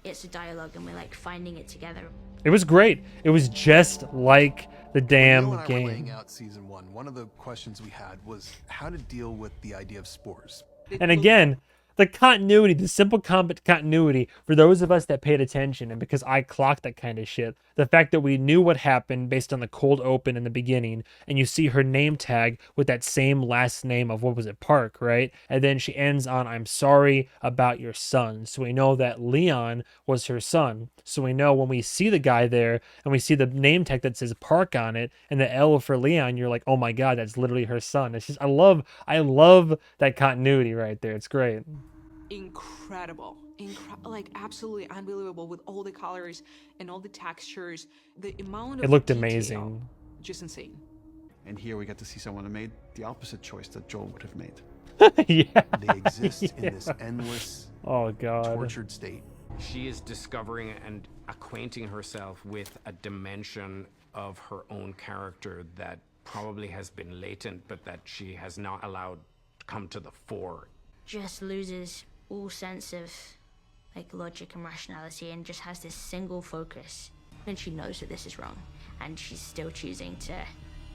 It's a dialogue, and we're like finding it together. It was great. It was just like the damn Neil and I were game. laying out season 1. One of the questions we had was how to deal with the idea of spores. And again, the continuity, the simple continuity, for those of us that paid attention, and because I clocked that kind of shit, the fact that we knew what happened based on the cold open in the beginning, and you see her name tag with that same last name of, what was it, Park, right? And then she ends on, I'm sorry about your son. So we know that Leon was her son. So we know when we see the guy there, and we see the name tag that says Park on it, and the L for Leon, you're like, oh my God, that's literally her son. It's just, I love that continuity right there. It's great. Incredible, like absolutely unbelievable, with all the colors and all the textures, the amount of It looked detail, amazing. just insane. And here we get to see someone who made the opposite choice that Joel would have made. Yeah. They exist in this endless, tortured state. She is discovering and acquainting herself with a dimension of her own character that probably has been latent, but that she has not allowed to come to the fore. just loses all sense of like logic and rationality and just has this single focus. And she knows that this is wrong, and she's still choosing to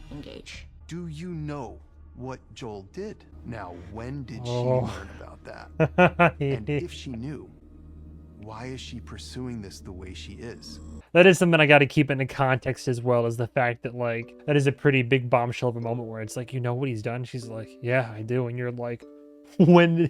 engage. Do you know what Joel did? Now, when did she learn about that? And if she knew, why is she pursuing this the way she is? That is something I got to keep into context, as well as the fact that, like, that is a pretty big bombshell of a moment where it's like, you know what he's done? She's like, yeah, I do. And you're like, when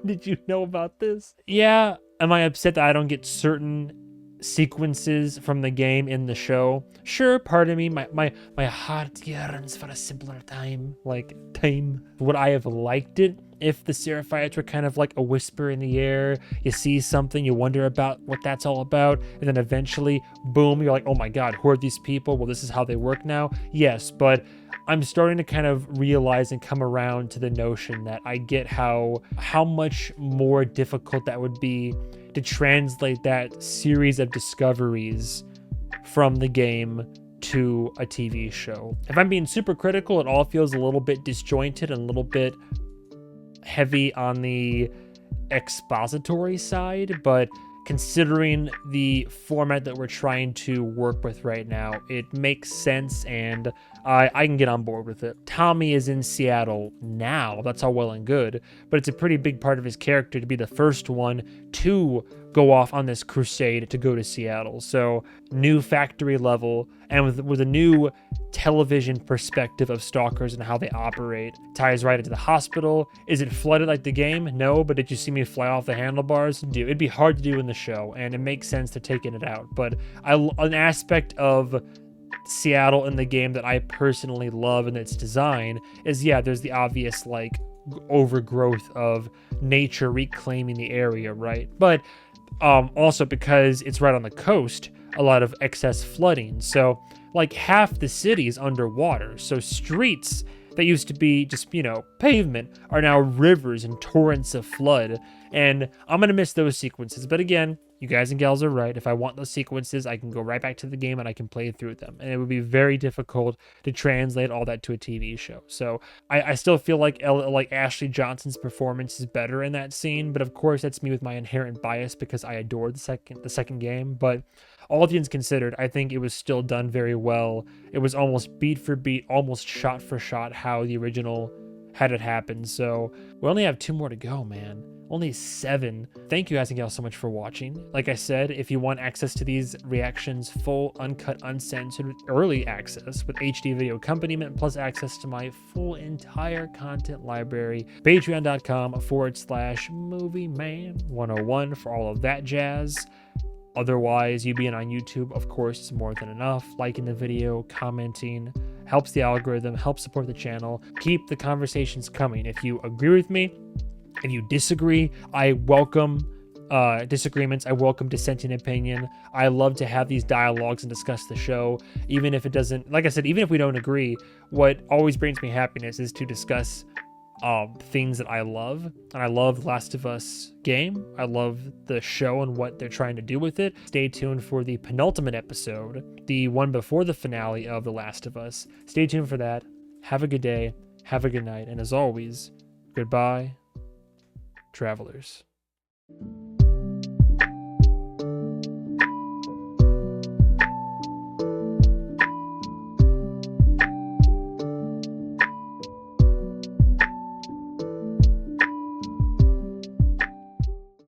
did you know about this? Yeah. Am I upset that I don't get certain sequences from the game in the show? Sure, part of me, my heart yearns for a simpler time. Would I have liked it if the Seraphites were kind of like a whisper in the air? You see something, you wonder about what that's all about, and then eventually, boom, you're like, oh my god, who are these people? Well, this is how they work now. Yes, but I'm starting to kind of realize and come around to the notion that I get how much more difficult that would be to translate that series of discoveries from the game to a TV show. If I'm being super critical, it all feels a little bit disjointed and a little bit heavy on the expository side, but considering the format that we're trying to work with right now, it makes sense, and I can get on board with it. Tommy is in Seattle now. That's all well and good, but it's a pretty big part of his character to be the first one to go off on this crusade to go to Seattle. So new factory level, and with a new television perspective of Stalkers and how they operate. Ties right into the hospital. Is it flooded like the game? No, but did you see me fly off the handlebars? Dude, it'd be hard to do in the show, and it makes sense to taking it out. But an aspect of Seattle in the game that I personally love in its design is, yeah, there's the obvious like overgrowth of nature reclaiming the area, right? But also because it's right on the coast, a lot of excess flooding. So like half the city's underwater. So streets that used to be just, pavement are now rivers and torrents of flood. And I'm going to miss those sequences. But again, you guys and gals are right. If I want those sequences, I can go right back to the game and I can play through them. And it would be very difficult to translate all that to a TV show. So I still feel like Ashley Johnson's performance is better in that scene. But of course, that's me with my inherent bias because I adored the second game. But all things considered, I think it was still done very well. It was almost beat for beat, almost shot for shot how the original had it happen. So we only have 2 more to go, man. Only 7. Thank you guys and gals so much for watching. Like I said, if you want access to these reactions, full, uncut, uncensored, early access with HD video accompaniment, plus access to my full entire content library, patreon.com/MovieMan101 for all of that jazz. Otherwise, you being on YouTube, of course, is more than enough. Liking the video, commenting, helps the algorithm, helps support the channel. Keep the conversations coming. If you agree with me, if you disagree, I welcome disagreements. I welcome dissenting opinion. I love to have these dialogues and discuss the show. Even if it doesn't, like I said, even if we don't agree, what always brings me happiness is to discuss things that I love. And I love The Last of Us game. I love the show and what they're trying to do with it. Stay tuned for the penultimate episode, the one before the finale of The Last of Us. Stay tuned for that. Have a good day. Have a good night. And as always, goodbye, travelers.